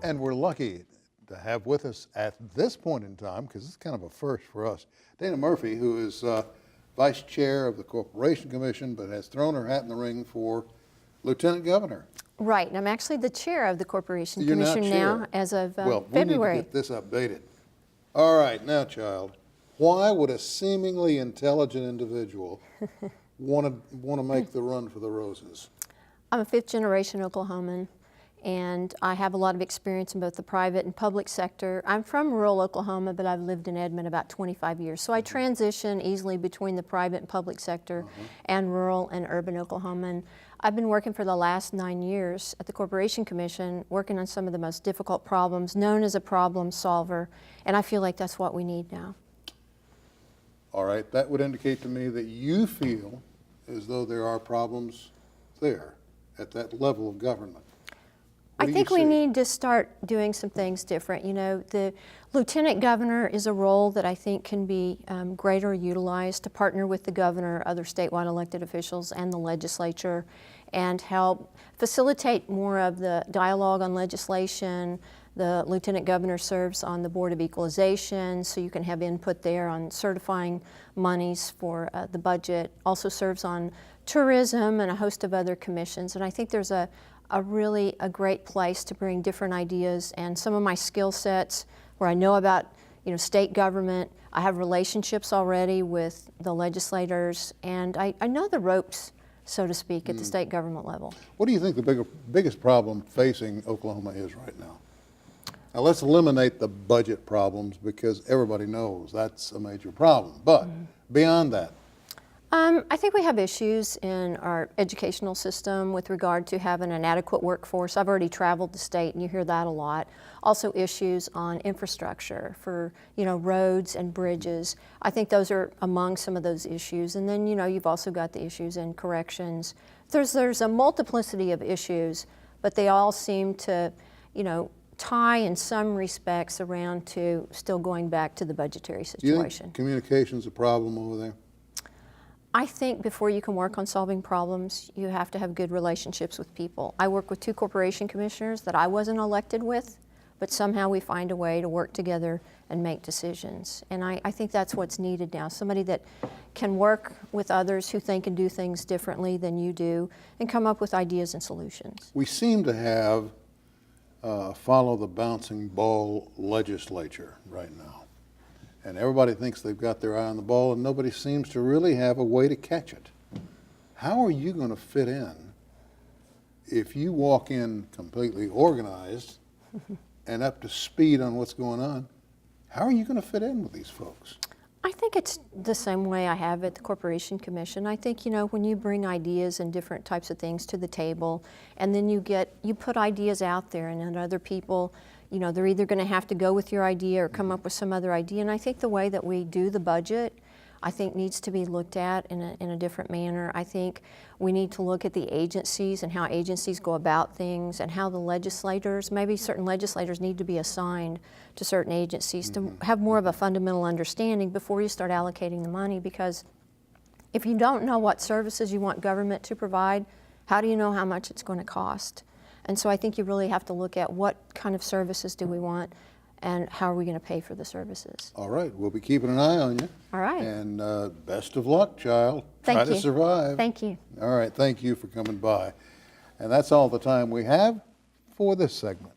And we're lucky to have with us at this point in time, because it's kind of a first for us, Dana Murphy, who is Vice Chair of the Corporation Commission, but has thrown her hat in the ring for Lieutenant Governor. Right, and I'm actually the chair of the Corporation You're Commission not now chair. as of Well, February. we need to get this updated. All right, now, child, why would a seemingly intelligent individual want to make the run for the roses? I'm a fifth-generation Oklahoman, and I have a lot of experience in both the private and public sector. I'm from rural Oklahoma, but I've lived in Edmond about 25 years, so I transition easily between the private and public sector and rural and urban Oklahoma. And I've been working for the last 9 years at the Corporation Commission, working on some of the most difficult problems, known as a problem solver, and I feel like that's what we need now. All right, that would indicate to me that you feel as though there are problems there at that level of government. I think we need to start doing some things different. You know, the lieutenant governor is a role that I think can be greater utilized to partner with the governor, other statewide elected officials, and the legislature, and help facilitate more of the dialogue on legislation. The lieutenant governor serves on the Board of Equalization, so you can have input there on certifying monies for the budget. Also serves on tourism and a host of other commissions, and I think there's a really great place to bring different ideas and some of my skill sets where I know about, you know, state government. I have relationships already with the legislators, and I know the ropes, so to speak, at the state government level. What do you think the biggest problem facing Oklahoma is right now? Now let's eliminate the budget problems, because everybody knows that's a major problem. But beyond that, I think we have issues in our educational system with regard to having an adequate workforce. I've already traveled the state, and you hear that a lot. Also issues on infrastructure for, you know, roads and bridges. I think those are among some of those issues. And then, you know, you've also got the issues in corrections. There's a multiplicity of issues, but they all seem to, you know, tie in some respects around to still going back to the budgetary situation. do you think communication's a problem over there? I think before you can work on solving problems, you have to have good relationships with people. I work with 2 corporation commissioners that I wasn't elected with, but somehow we find a way to work together and make decisions. And I think that's what's needed now, somebody that can work with others who think and do things differently than you do and come up with ideas and solutions. We seem to have follow the bouncing ball legislature right now. And everybody thinks they've got their eye on the ball, and nobody seems to really have a way to catch it. How are you going to fit in if you walk in completely organized and up to speed on what's going on? How are you going to fit in with these folks? I think it's the same way I have at the Corporation Commission. I think, you know, when you bring ideas and different types of things to the table, and then you put ideas out there, and then other people, you know, they're either going to have to go with your idea or come up with some other idea. And I think the way that we do the budget, I think, needs to be looked at in a different manner. I think we need to look at the agencies and how agencies go about things, and how the legislators, maybe certain legislators need to be assigned to certain agencies to have more of a fundamental understanding before you start allocating the money. Because if you don't know what services you want government to provide, how do you know how much it's going to cost? And so I think you really have to look at what kind of services do we want, and how are we going to pay for the services. All right, we'll be keeping an eye on you. All right. And best of luck, child. Thank Try you. to survive. Thank you. All right, thank you for coming by. And that's all the time we have for this segment.